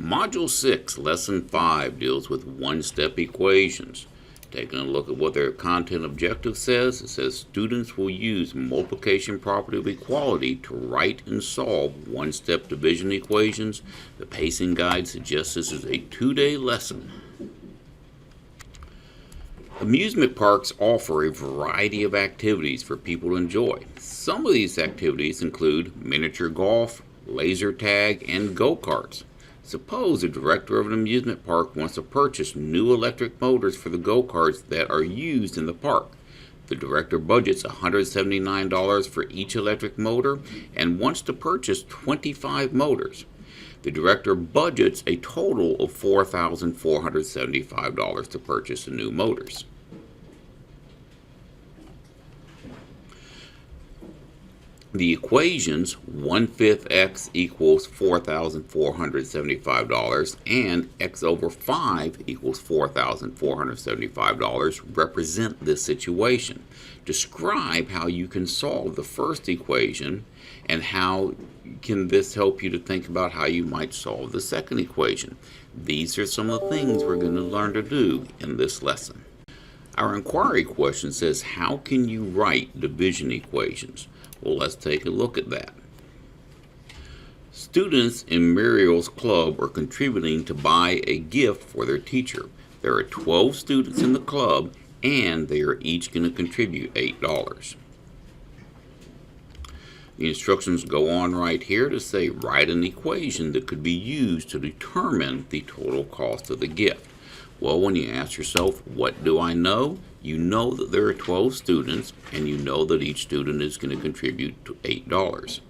Module 6, Lesson 5 deals with one-step equations. Taking a look at what their content objective says, it says students will use multiplication property of equality to write and solve one-step division equations. The pacing guide suggests this is a 2-day lesson. Amusement parks offer a variety of activities for people to enjoy. Some of these activities include miniature golf, laser tag, and go-karts. Suppose the director of an amusement park wants to purchase new electric motors for the go-karts that are used in the park. The director budgets $179 for each electric motor and wants to purchase 25 motors. The director budgets a total of $4,475 to purchase the new motors. The equations 1/5 x equals $4,475 and x over 5 equals $4,475 represent this situation. Describe how you can solve the first equation and how can this help you to think about how you might solve the second equation. These are some of the things we're going to learn to do in this lesson. Our inquiry question says, how can you write division equations? Well, let's take a look at that. Students in Muriel's club are contributing to buy a gift for their teacher. There are 12 students in the club, and they are each going to contribute $8. The instructions go on right here to say, write an equation that could be used to determine the total cost of the gift. Well, when you ask yourself, what do I know? You know that there are 12 students, and you know that each student is going to contribute to $8.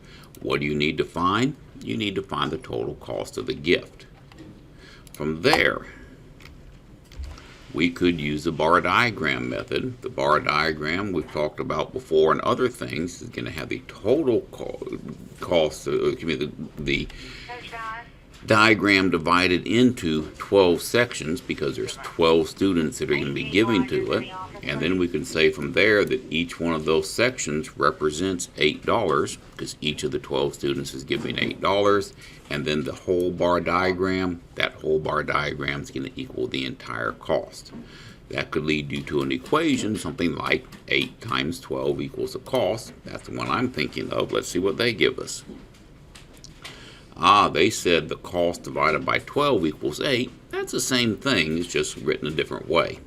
What do you need to find? You need to find the total cost of the gift. From there, we could use the bar diagram method. The bar diagram we've talked about before and other things is going to have the total cost, the diagram divided into 12 sections because there's 12 students that are going to be giving to it, and then we can say from there that each one of those sections represents $8 because each of the 12 students is giving $8, and then the whole bar diagram, that whole bar diagram is going to equal the entire cost. That could lead you to an equation, something like 8 times 12 equals the cost. That's the one I'm thinking of. Let's see what they give us. They said the cost divided by 12 equals 8. That's the same thing, it's just written a different way.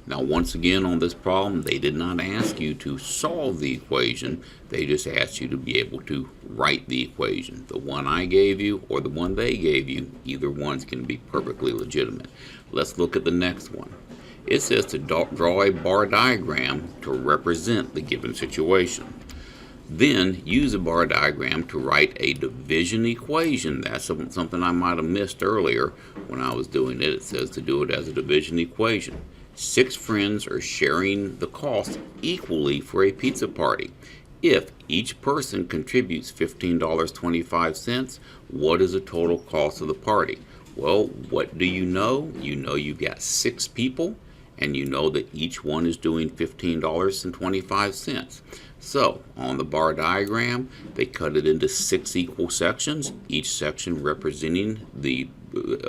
Now, once again on this problem, they did not ask you to solve the equation. They just asked you to be able to write the equation. The one I gave you or the one they gave you, either one's going to be perfectly legitimate. Let's look at the next one. It says to draw a bar diagram to represent the given situation. Then use a bar diagram to write a division equation. That's something I might have missed earlier when I was doing it. It says to do it as a division equation. 6 friends are sharing the cost equally for a pizza party. If each person contributes $15.25, what is the total cost of the party? Well, what do you know? You know you've got 6 people, and you know that each one is doing $15.25. So, on the bar diagram, they cut it into 6 equal sections, each section representing the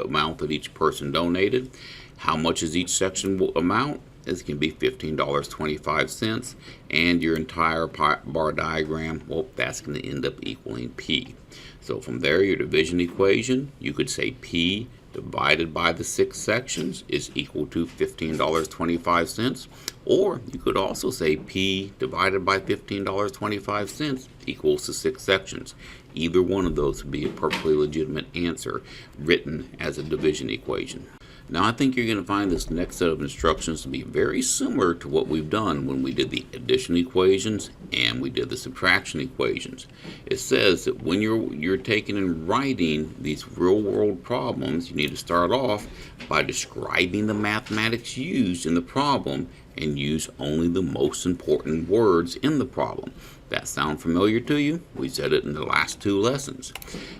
amount that each person donated. How much is each section amount? It's going to be $15.25, and your entire bar diagram, well, that's going to end up equaling P. So from there, your division equation, you could say P divided by the 6 sections is equal to $15.25, or you could also say P divided by $15.25 equals the 6 sections. Either one of those would be a perfectly legitimate answer written as a division equation. Now, I think you're going to find this next set of instructions to be very similar to what we've done when we did the addition equations and we did the subtraction equations. It says that when you're taking and writing these real-world problems, you need to start off by describing the mathematics used in the problem and use only the most important words in the problem. That sound familiar to you? We said it in the last 2 lessons.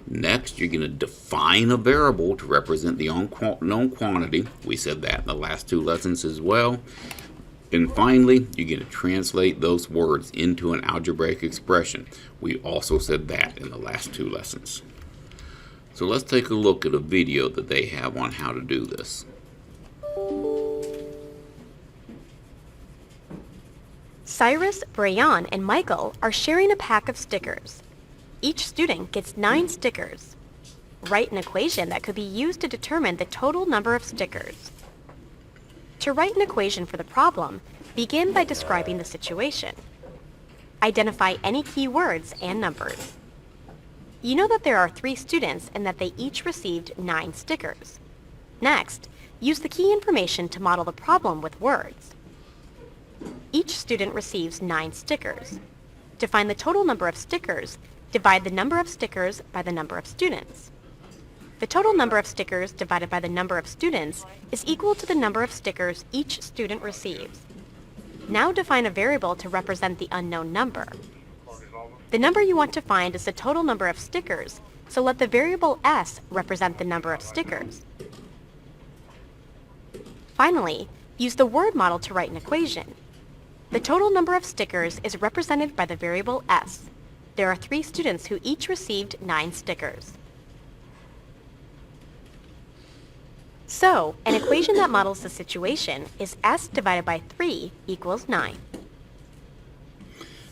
Next, you're going to define a variable to represent the unknown quantity. We said that in the last 2 lessons as well. And finally, you're going to translate those words into an algebraic expression. We also said that in the last 2 lessons. So let's take a look at a video that they have on how to do this. Cyrus, Brayan, and Michael are sharing a pack of stickers. Each student gets 9 stickers. Write an equation that could be used to determine the total number of stickers. To write an equation for the problem, begin by describing the situation. Identify any key words and numbers. You know that there are 3 students and that they each received 9 stickers. Next, use the key information to model the problem with words. Each student receives 9 stickers. To find the total number of stickers, divide the number of stickers by the number of students. The total number of stickers divided by the number of students is equal to the number of stickers each student receives. Now define a variable to represent the unknown number. The number you want to find is the total number of stickers, so let the variable s represent the number of stickers. Finally, use the word model to write an equation. The total number of stickers is represented by the variable s. There are 3 students who each received 9 stickers. So, an equation that models the situation is s divided by 3 equals 9.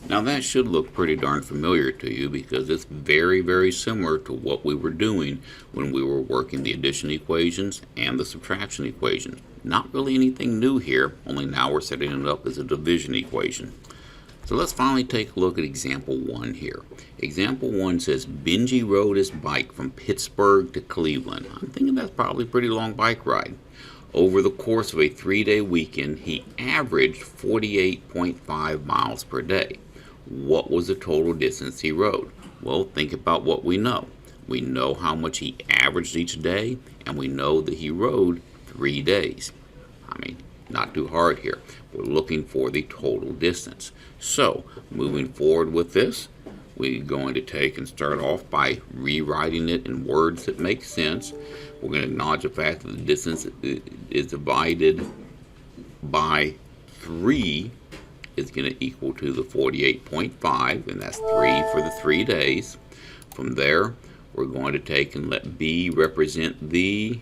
Now that should look pretty darn familiar to you because it's very, very similar to what we were doing when we were working the addition equations and the subtraction equations. Not really anything new here, only now we're setting it up as a division equation. So let's finally take a look at example 1 here. Example 1 says Benji rode his bike from Pittsburgh to Cleveland. I'm thinking that's probably a pretty long bike ride. Over the course of a 3-day weekend, he averaged 48.5 miles per day. What was the total distance he rode? Well, think about what we know. We know how much he averaged each day, and we know that he rode 3 days. I mean, not too hard here. We're looking for the total distance. So, moving forward with this, we're going to take and start off by rewriting it in words that make sense. We're going to acknowledge the fact that the distance is divided by 3 is going to equal to the 48.5, and that's 3 for the 3 days. From there, we're going to take and let B represent the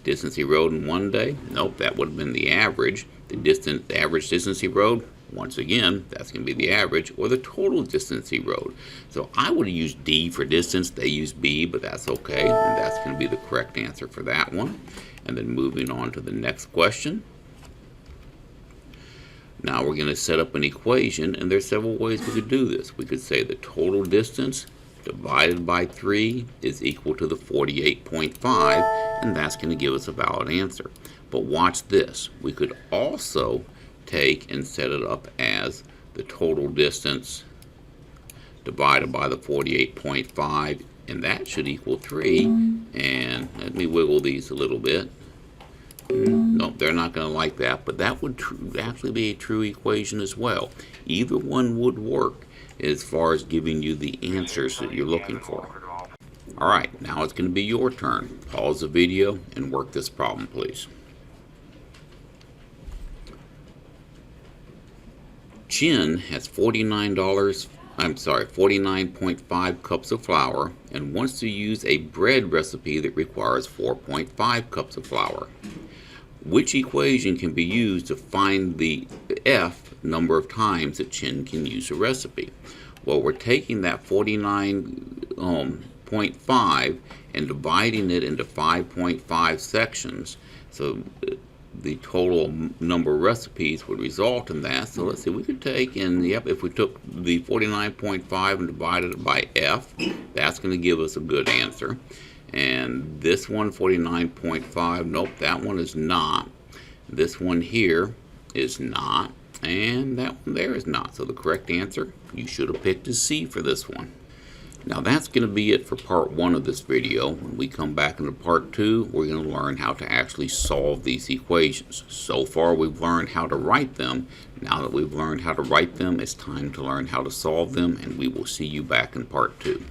distance he rode in 1 day. Nope, that would have been the average. The average distance he rode, once again, that's going to be the average, or the total distance he rode. So I would have used D for distance. They use B, but that's okay. And that's going to be the correct answer for that one. And then moving on to the next question. Now we're going to set up an equation, and there's several ways we could do this. We could say the total distance divided by 3 is equal to the 48.5, and that's going to give us a valid answer. But watch this. We could also take and set it up as the total distance divided by the 48.5, and that should equal 3. And let me wiggle these a little bit. Nope, they're not going to like that, but that would actually be a true equation as well. Either one would work as far as giving you the answers that you're looking for. Alright, now it's going to be your turn. Pause the video and work this problem, please. Chin has $49.5 cups of flour and wants to use a bread recipe that requires 4.5 cups of flour. Which equation can be used to find the F number of times that Chin can use a recipe? Well, we're taking that 49.5 and dividing it into 5.5 sections. So the total number of recipes would result in that. So let's see, we could take and if we took the 49.5 and divided it by F, that's going to give us a good answer. And this one, 49.5, nope, that one is not. This one here is not, and that one there is not. So the correct answer, you should have picked a C for this one. Now that's going to be it for part 1 of this video. When we come back into part 2, we're going to learn how to actually solve these equations. So far we've learned how to write them. Now that we've learned how to write them, it's time to learn how to solve them, and we will see you back in part 2.